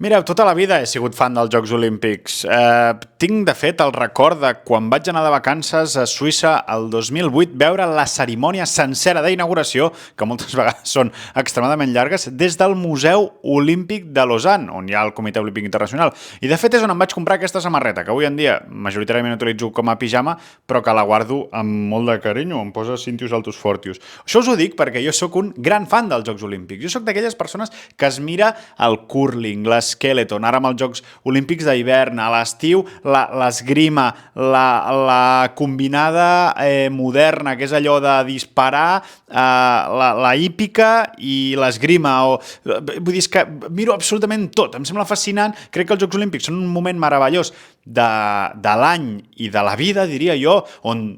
Mireu, tota la vida he sigut fan dels Jocs Olímpics. Tinc, de fet, el record de quan vaig anar de vacances a Suïssa el 2008 veure la cerimònia sencera d'inauguració, que moltes vegades són extremadament llargues, des del Museu Olímpic de Lausanne, on hi ha el Comitè Olímpic Internacional. I, de fet, és on em vaig comprar aquesta samarreta, que avui en dia majoritàriament utilitzo com a pijama, però que la guardo amb molt de carinyo, em posa cintius altos fortius. Això us ho dic perquè jo sóc un gran fan dels Jocs Olímpics. Jo sóc d'aquelles persones que es mira el curling, l'skeleton, ara amb els Jocs Olímpics d'hivern, a l'estiu l'esgrima, la combinada moderna, que és allò de disparar, la hípica i l'esgrima. Vull dir, és que miro absolutament tot, em sembla fascinant. Crec que els Jocs Olímpics són un moment meravellós de l'any i de la vida, diria jo, on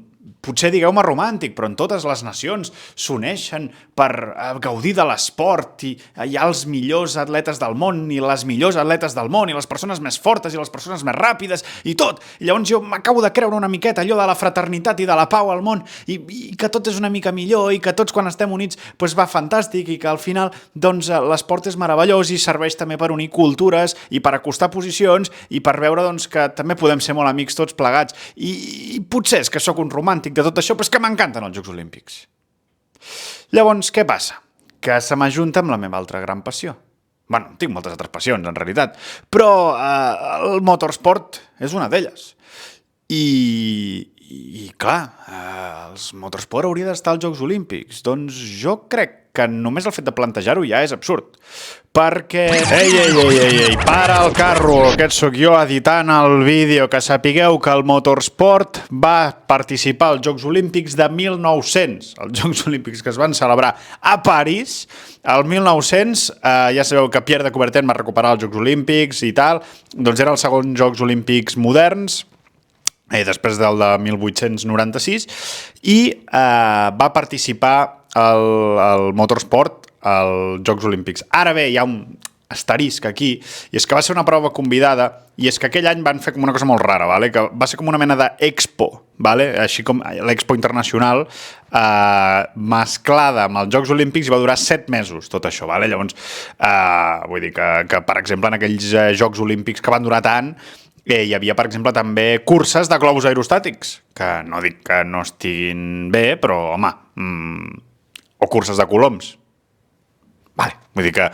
potser digueu-me romàntic, però en totes les nacions s'uneixen per gaudir de l'esport i hi ha els millors atletes del món i les millors atletes del món i les persones més fortes i les persones més ràpides i tot. I llavors jo m'acabo de creure una miqueta allò de la fraternitat i de la pau al món i que tot és una mica millor i que tots quan estem units doncs va fantàstic i que al final doncs l'esport és meravellós i serveix també per unir cultures i per acostar posicions i per veure doncs que també podem ser molt amics tots plegats. I potser és que sóc un romàntic de tot això, però és que m'encanten els Jocs Olímpics. Llavors, què passa? Que se m'ajunta amb la meva altra gran passió. Bueno, tinc moltes altres passions, en realitat, però el motorsport és una d'elles. I clar, el motorsport hauria d'estar als Jocs Olímpics. Doncs jo crec que només el fet de plantejar-ho ja és absurd. Perquè... Ei, para el carro! Aquest sóc jo editant el vídeo. Que sapigueu que el motorsport va participar als Jocs Olímpics de 1900. Els Jocs Olímpics que es van celebrar a París. El 1900, ja sabeu que Pierre de Coubertin va recuperar els Jocs Olímpics i tal. Doncs era el segon Jocs Olímpics moderns, després del de 1896, i va participar el motorsport als Jocs Olímpics. Ara bé, hi ha un asterisc aquí, i és que va ser una prova convidada, i és que aquell any van fer com una cosa molt rara, vale? Que va ser com una mena d'expo, vale? Així com l'Expo Internacional, mesclada amb els Jocs Olímpics, i va durar 7 mesos, tot això. Vale? Llavors, vull dir que, per exemple, en aquells Jocs Olímpics que van durar tant, hi havia, per exemple, també curses de globus aerostàtics, que no dic que no estiguin bé, però, home, o curses de coloms. Vale. Vull dir que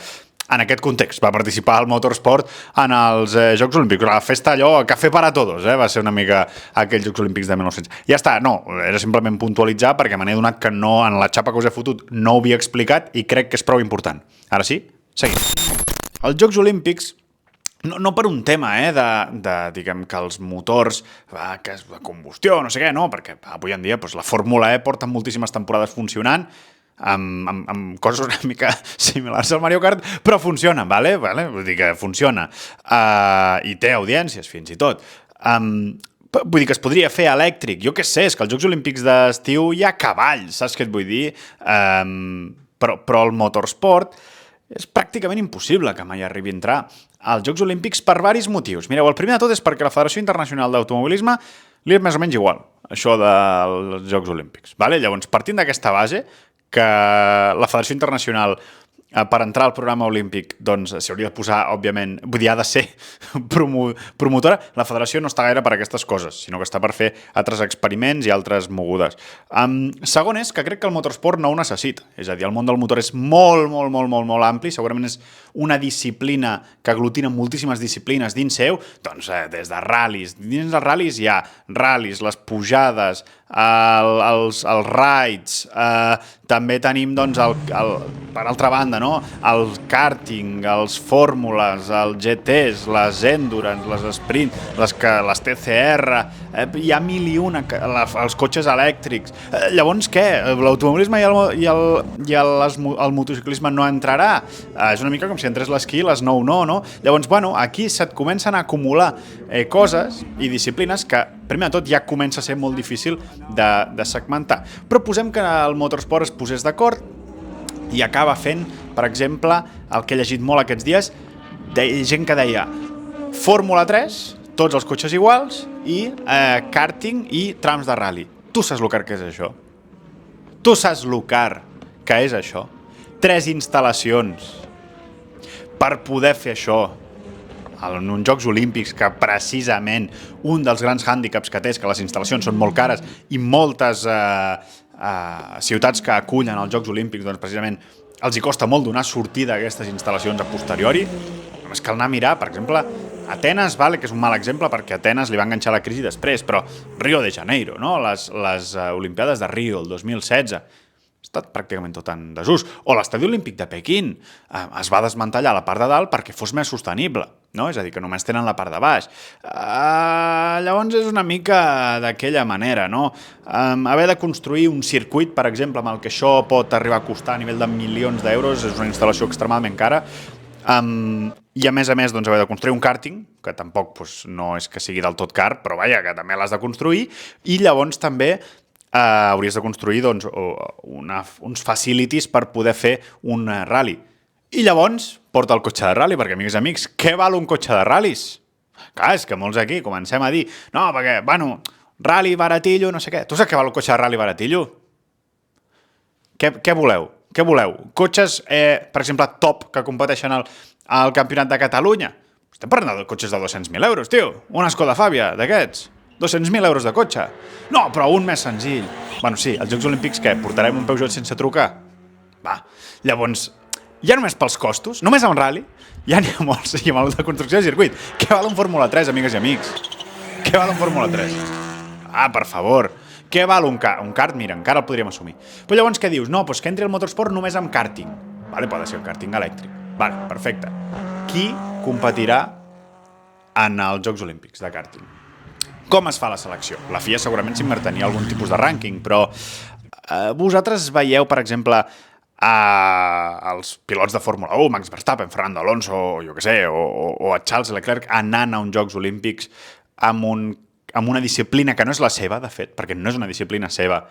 en aquest context va participar el motorsport en els Jocs Olímpics. La festa allò, café para todos, va ser una mica aquells Jocs Olímpics de 1900. Ja està, no, era simplement puntualitzar perquè me n'he donat que no, en la xapa que us he fotut no ho havia explicat i crec que és prou important. Ara sí, seguim. Els Jocs Olímpics, no per un tema, diguem que els motors, que és de combustió, no sé què, no, perquè avui en dia la Fórmula E porta moltíssimes temporades funcionant, amb coses una mica similars al Mario Kart, però funcionen, vale? Vull dir que funciona. I té audiències, fins i tot. Vull dir que es podria fer elèctric. Jo què sé, és que als Jocs Olímpics d'estiu hi ha cavalls, saps què et vull dir? Però el motorsport és pràcticament impossible que mai arribi a entrar als Jocs Olímpics per diversos motius. Mireu, el primer de tot és perquè la Federació Internacional d'Automobilisme li és més o menys igual, això dels Jocs Olímpics. Vale? Llavors, partint d'aquesta base, que la Federació Internacional per entrar al programa olímpic doncs s'hauria de posar, òbviament, vull dir, ha de ser promotora. La federació no està gaire per aquestes coses, sinó que està per fer altres experiments i altres mogudes. Segon és que crec que el motorsport no ho necessita. És a dir, el món del motor és molt ampli, segurament és una disciplina que aglutina moltíssimes disciplines dins seu, doncs des de ral·lis. Dins dels ral·lis hi ha ral·lis, les pujades, els raids, també tenim, doncs, per altra banda, no? El karting, els fórmules, els GTs, les endurance, les sprint, les TCR, hi ha mil i una, els cotxes elèctrics. Llavors, què? L'automobilisme i el motociclisme no entrarà? És una mica com si entrés l'esquí i l'esnou no? Llavors, bueno, aquí se't comencen a acumular coses i disciplines que, primer de tot, ja comença a ser molt difícil de segmentar. Però posem que el motorsport es posés d'acord i acaba fent, per exemple, el que he llegit molt aquests dies, gent que deia Fórmula 3, tots els cotxes iguals, i karting i trams de rally. Tu saps el que és això? Tu saps el que és això? 3 instal·lacions per poder fer això. en uns Jocs Olímpics que precisament un dels grans hàndicaps que té és que les instal·lacions són molt cares i moltes ciutats que acullen els Jocs Olímpics doncs precisament els hi costa molt donar sortida a aquestes instal·lacions a posteriori. Només cal anar a mirar, per exemple, Atenes, vale, que és un mal exemple perquè a Atenes li va enganxar la crisi després, però Rio de Janeiro, no? Les Olimpiades de Rio, el 2016, ha estat pràcticament tot en desús. O l'Estadi Olímpic de Pequín es va desmantellar la part de dalt perquè fos més sostenible, no? És a dir, que només tenen la part de baix. Llavors és una mica d'aquella manera, no? Haver de construir un circuit, per exemple, amb el que això pot arribar a costar a nivell de milions d'euros, és una instal·lació extremadament cara. I a més, doncs, haver de construir un càrting, que tampoc doncs, no és que sigui del tot car, però vaja, que també l'has de construir, i llavors també hauries de construir doncs, uns facilities per poder fer un rally. I llavors porta el cotxe de rally, perquè, amigues i amics, què val un cotxe de ral·lis? Clar, és que molts aquí comencem a dir no, perquè, bueno, rally baratillo, no sé què. Tu saps què val un cotxe de rally baratillo? Què voleu? Què voleu? Cotxes, per exemple, top, que competeixen al Campionat de Catalunya? Estem parlant de cotxes de 200.000 euros, tio. Una Skoda Fabia, d'aquests. 200.000 euros de cotxe. No, però un més senzill. Bueno, sí, als Jocs Olímpics, què? Portarem un Peugeot sense trucar? Va. Llavors, ja només pels costos, només a un rally, ja n'hi ha molts, i amb el de construcció de circuit. Què val un Fórmula 3, amigues i amics? Què val un Fórmula 3? Per favor. Què val un kart? Mira, encara el podríem assumir. Però llavors què dius? No, doncs que entri al motorsport només amb karting. Vale, pot ser un karting elèctric. Vale, perfecte. Qui competirà en els Jocs Olímpics de karting? Com es fa la selecció? La FIA segurament s'invertiria algun tipus de rànquing, però vosaltres veieu, per exemple, els pilots de Fórmula 1, Max Verstappen, Fernando Alonso, jo què sé, o a Charles Leclerc anant a uns Jocs Olímpics amb una disciplina que no és la seva, de fet, perquè no és una disciplina seva,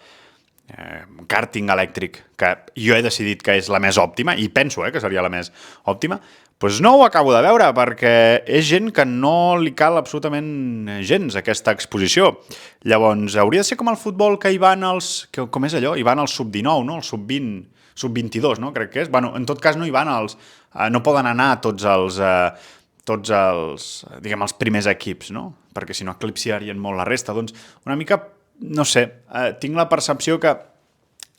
karting elèctric, que jo he decidit que és la més òptima, i penso que seria la més òptima, doncs no ho acabo de veure, perquè és gent que no li cal absolutament gens aquesta exposició. Llavors, hauria de ser com el futbol que hi van com és allò? Hi van els sub-19, no? Els sub-20, sub-22, no? Crec que és. Bueno, en tot cas no hi van no poden anar tots els diguem, els primers equips, no? Perquè si no eclipsiarien molt la resta. Doncs una mica, no sé, tinc la percepció que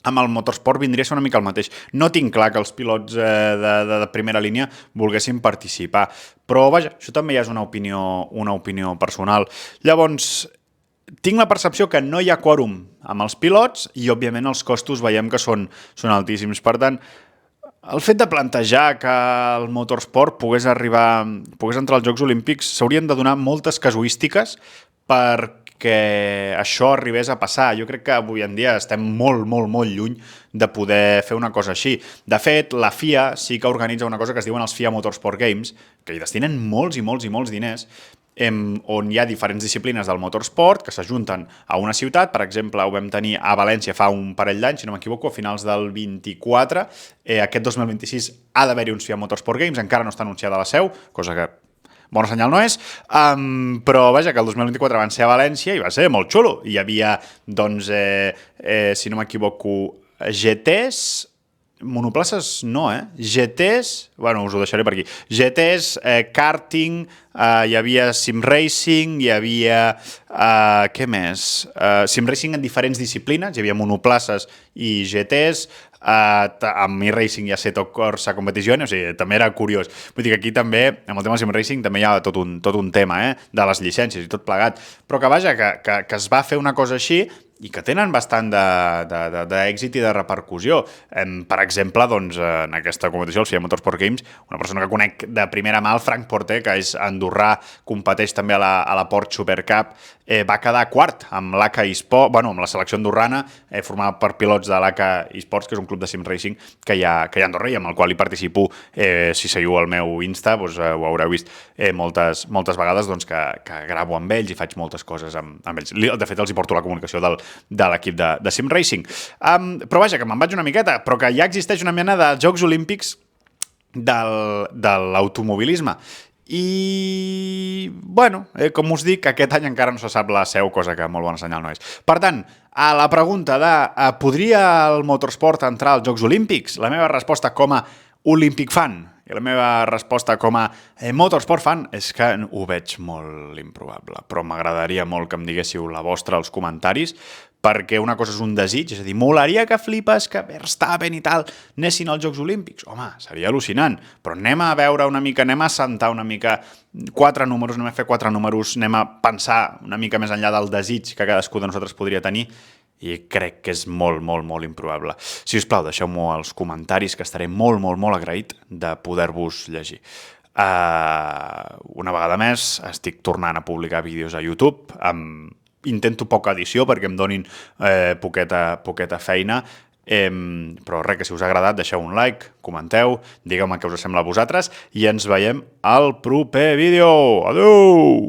amb el motorsport vindria a ser una mica el mateix. No tinc clar que els pilots de primera línia volguessin participar, però vaja, això també ja és una opinió personal. Llavors, tinc la percepció que no hi ha quòrum amb els pilots i, òbviament, els costos veiem que són altíssims. Per tant, el fet de plantejar que el motorsport pogués entrar als Jocs Olímpics s'haurien de donar moltes casuístiques perquè això arribés a passar. Jo crec que avui en dia estem molt, molt, molt lluny de poder fer una cosa així. De fet, la FIA sí que organitza una cosa que es diuen els FIA Motorsport Games, que hi destinen molts i molts i molts diners, on hi ha diferents disciplines del motorsport que s'ajunten a una ciutat. Per exemple, ho vam tenir a València fa un parell d'anys, si no m'equivoco, a finals del 24. Aquest 2026 ha d'haver-hi uns FIA Motorsport Games, encara no està anunciada la seu, cosa que bona senyal no és, però vaja, que el 2024 van ser a València i va ser molt xulo. Hi havia, doncs, si no m'equivoco, GTs, monoplaces no, GTs, bueno, us ho deixaré per aquí. GTs, karting, hi havia sim racing, hi havia, què més? Sim racing en diferents disciplines, hi havia monoplaces i GTs, amb e-racing i Assetto Corsa Competizione, o sigui, també era curiós. Vull dir que aquí també, amb el tema sim racing, també hi ha tot un tema, de les llicències i tot plegat. Però que vaja, que es va fer una cosa així i que tenen bastant d'èxit i de repercussió. Per exemple, doncs, en aquesta competició, el FIA Motorsport Games, una persona que conec de primera mà, el Frank Porter, que és andorrà, competeix també a la Porsche Supercup, va quedar quart amb l'ACA eSport, bueno, amb la selecció andorrana, formada per pilots de l'ACA eSports, que és un club de sim racing que hi ha a Andorra i amb el qual hi participo. Si seguiu el meu Insta, doncs, ho haureu vist moltes vegades, doncs, que gravo amb ells i faig moltes coses amb ells. De fet, els hi porto la comunicació de l'equip de sim racing. Però vaja, que me'n vaig una miqueta, però que ja existeix una mena de Jocs Olímpics de l'automobilisme. I, bueno, com us dic, aquest any encara no se sap la seu, cosa que molt bona senyal no és. Per tant, a la pregunta de podria el motorsport entrar als Jocs Olímpics? La meva resposta com a olímpic fan I la meva resposta com a motorsport fan és que ho veig molt improbable, però m'agradaria molt que em diguéssiu la vostra als comentaris, perquè una cosa és un desig, és a dir, molaria que flipes que Verstappen i tal anessin als Jocs Olímpics. Home, seria al·lucinant, però anem a veure una mica, anem a assentar una mica 4 números, anem a fer 4 números, anem a pensar una mica més enllà del desig que cadascú de nosaltres podria tenir, i crec que és molt, molt, molt improbable. Si us plau, deixeu-m'ho als comentaris, que estaré molt, molt, molt agraït de poder-vos llegir. Una vegada més, estic tornant a publicar vídeos a YouTube, intento poca edició perquè em donin poqueta feina, però res, que si us ha agradat deixeu un like, comenteu, digueu-me què us sembla a vosaltres i ens veiem al proper vídeo. Adéu!